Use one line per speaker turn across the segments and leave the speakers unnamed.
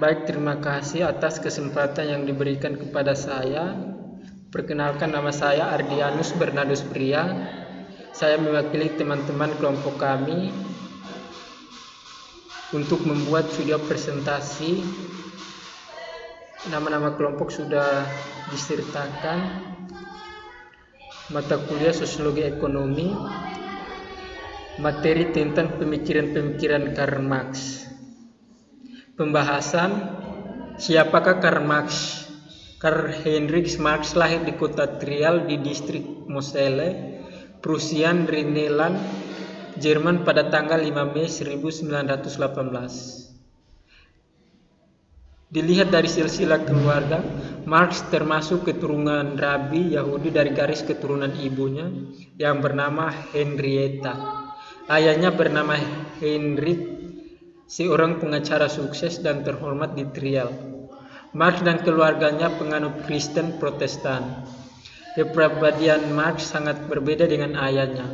Baik, terima kasih atas kesempatan yang diberikan kepada saya. Perkenalkan, nama saya Ardianus Bernardus Pria. Saya mewakili teman-teman kelompok kami untuk membuat video presentasi. Nama-nama kelompok sudah disertakan. Mata kuliah Sosiologi Ekonomi, materi tentang pemikiran-pemikiran Karl Marx. Pembahasan, siapakah Karl Marx? Karl Heinrich Marx lahir di kota Trier di distrik Moselle, Prusian Rhineland, Jerman pada tanggal 5 Mei 1918. Dilihat dari silsilah keluarga, Marx termasuk keturunan Rabi Yahudi dari garis keturunan ibunya yang bernama Henrietta. Ayahnya bernama Heinrich, seorang pengacara sukses dan terhormat di Trier. Marx dan keluarganya penganut Kristen Protestan. Kepribadian Marx sangat berbeda dengan ayahnya.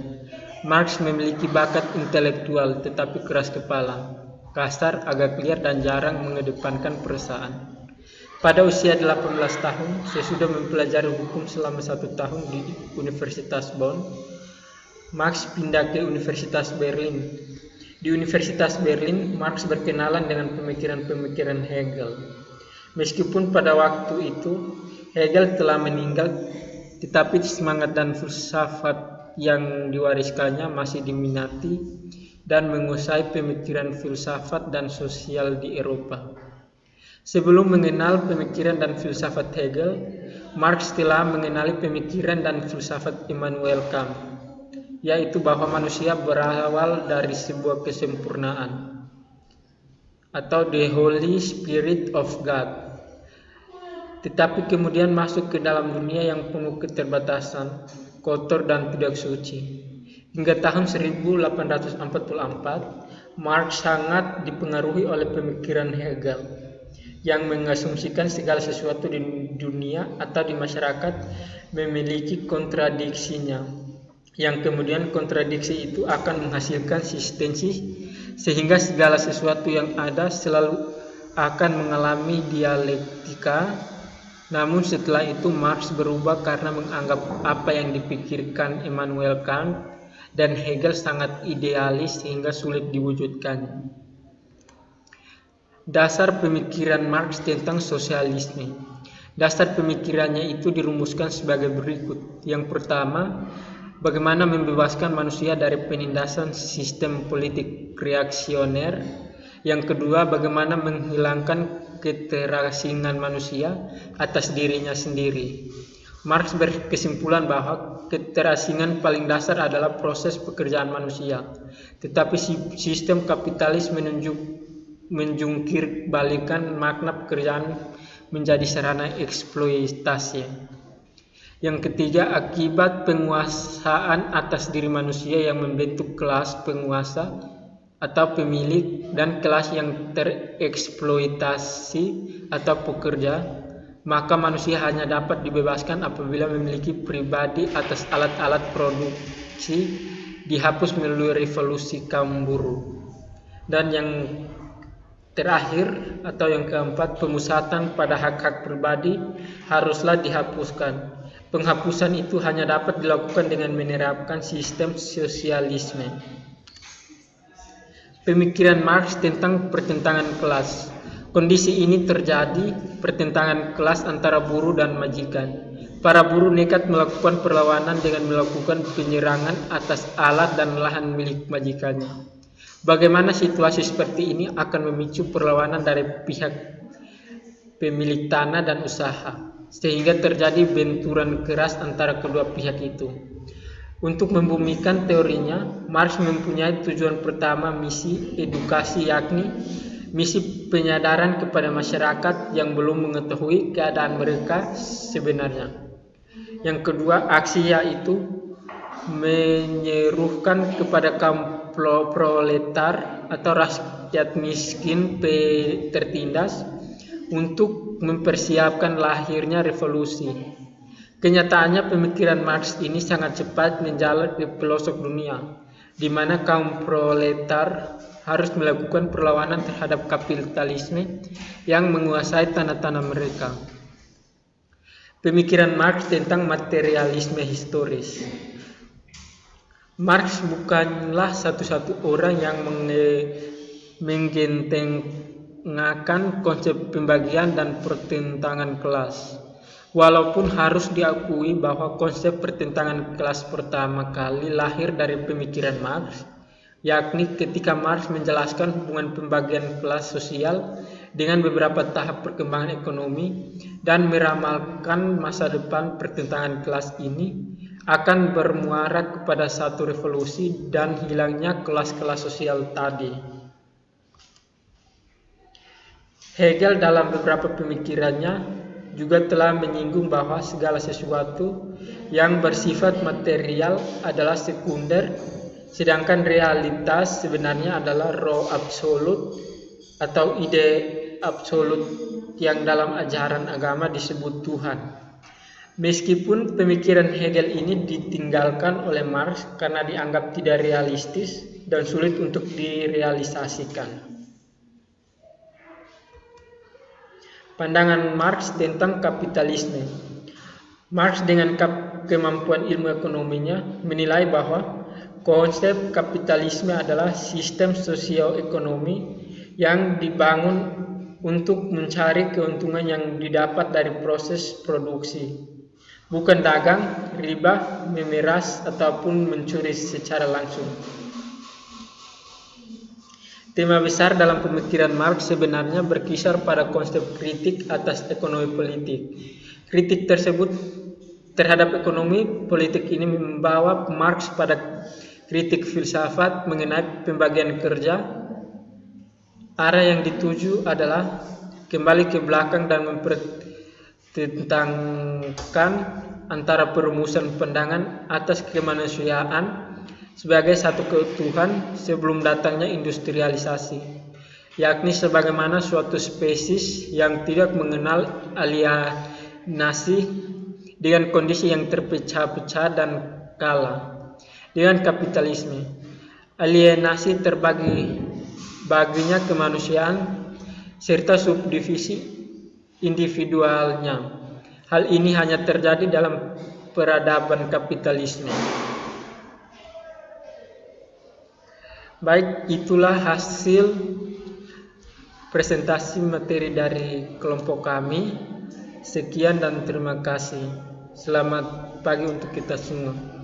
Marx memiliki bakat intelektual tetapi keras kepala, kasar, agak liar dan jarang mengedepankan perasaan. Pada usia 18 tahun, sesudah mempelajari hukum selama 1 tahun di Universitas Bonn, Marx pindah ke Universitas Berlin. Di Universitas Berlin, Marx berkenalan dengan pemikiran-pemikiran Hegel. Meskipun pada waktu itu Hegel telah meninggal, tetapi semangat dan filsafat yang diwariskannya masih diminati dan menguasai pemikiran filsafat dan sosial di Eropa. Sebelum mengenal pemikiran dan filsafat Hegel, Marx telah mengenali pemikiran dan filsafat Immanuel Kant, yaitu bahwa manusia berawal dari sebuah kesempurnaan atau the Holy Spirit of God, tetapi kemudian masuk ke dalam dunia yang penuh keterbatasan, kotor dan tidak suci. Hingga tahun 1844, Marx sangat dipengaruhi oleh pemikiran Hegel yang mengasumsikan segala sesuatu di dunia atau di masyarakat memiliki kontradiksinya, yang kemudian kontradiksi itu akan menghasilkan sistensi, sehingga segala sesuatu yang ada selalu akan mengalami dialektika. Namun setelah itu Marx berubah karena menganggap apa yang dipikirkan Immanuel Kant dan Hegel sangat idealis sehingga sulit diwujudkan. Dasar pemikiran Marx tentang sosialisme. Dasar pemikirannya itu dirumuskan sebagai berikut. Yang pertama, bagaimana membebaskan manusia dari penindasan sistem politik reaksioner. Yang kedua, bagaimana menghilangkan keterasingan manusia atas dirinya sendiri. Marx berkesimpulan bahwa keterasingan paling dasar adalah proses pekerjaan manusia, tetapi sistem kapitalis menjungkir balikan makna pekerjaan menjadi sarana eksploitasi. Yang ketiga, akibat penguasaan atas diri manusia yang membentuk kelas penguasa atau pemilik dan kelas yang tereksploitasi atau pekerja, maka manusia hanya dapat dibebaskan apabila memiliki pribadi atas alat-alat produksi dihapus melalui revolusi kaum buruh. Dan yang terakhir atau yang keempat, pemusatan pada hak-hak pribadi haruslah dihapuskan. Penghapusan itu hanya dapat dilakukan dengan menerapkan sistem sosialisme. Pemikiran Marx tentang pertentangan kelas. Kondisi ini terjadi pertentangan kelas antara buruh dan majikan. Para buruh nekat melakukan perlawanan dengan melakukan penyerangan atas alat dan lahan milik majikannya. Bagaimana situasi seperti ini akan memicu perlawanan dari pihak pemilik tanah dan usaha, sehingga terjadi benturan keras antara kedua pihak itu. Untuk membumikan teorinya, Marx mempunyai tujuan pertama, misi edukasi, yakni misi penyadaran kepada masyarakat yang belum mengetahui keadaan mereka sebenarnya. Yang kedua, aksi, yaitu menyerukan kepada kaum proletar atau rakyat miskin tertindas untuk mempersiapkan lahirnya revolusi. Kenyataannya pemikiran Marx ini sangat cepat menjalar di pelosok dunia, di mana kaum proletar harus melakukan perlawanan terhadap kapitalisme yang menguasai tanah-tanah mereka. Pemikiran Marx tentang materialisme historis. Marx bukanlah satu-satu orang yang menggentengkan konsep pembagian dan pertentangan kelas. Walaupun harus diakui bahwa konsep pertentangan kelas pertama kali lahir dari pemikiran Marx, yakni ketika Marx menjelaskan hubungan pembagian kelas sosial dengan beberapa tahap perkembangan ekonomi dan meramalkan masa depan pertentangan kelas ini akan bermuara kepada satu revolusi dan hilangnya kelas-kelas sosial tadi. Hegel dalam beberapa pemikirannya juga telah menyinggung bahwa segala sesuatu yang bersifat material adalah sekunder, sedangkan realitas sebenarnya adalah roh absolut atau ide absolut yang dalam ajaran agama disebut Tuhan. Meskipun pemikiran Hegel ini ditinggalkan oleh Marx karena dianggap tidak realistis dan sulit untuk direalisasikan. Pandangan Marx tentang kapitalisme. Marx dengan kemampuan ilmu ekonominya menilai bahwa konsep kapitalisme adalah sistem sosioekonomi yang dibangun untuk mencari keuntungan yang didapat dari proses produksi. Bukan dagang, riba, memeras, ataupun mencuri secara langsung. Tema besar dalam pemikiran Marx sebenarnya berkisar pada konsep kritik atas ekonomi politik. Kritik tersebut terhadap ekonomi politik ini membawa Marx pada kritik filsafat mengenai pembagian kerja. Arah yang dituju adalah kembali ke belakang dan mempertentangkan antara perumusan pandangan atas kemanusiaan sebagai satu keutuhan sebelum datangnya industrialisasi, yakni sebagaimana suatu spesies yang tidak mengenal alienasi dengan kondisi yang terpecah-pecah dan kalah. Dengan kapitalisme, alienasi baginya kemanusiaan serta subdivisi individualnya. Hal ini hanya terjadi dalam peradaban kapitalisme. Baik, itulah hasil presentasi materi dari kelompok kami. Sekian dan terima kasih. Selamat pagi untuk kita semua.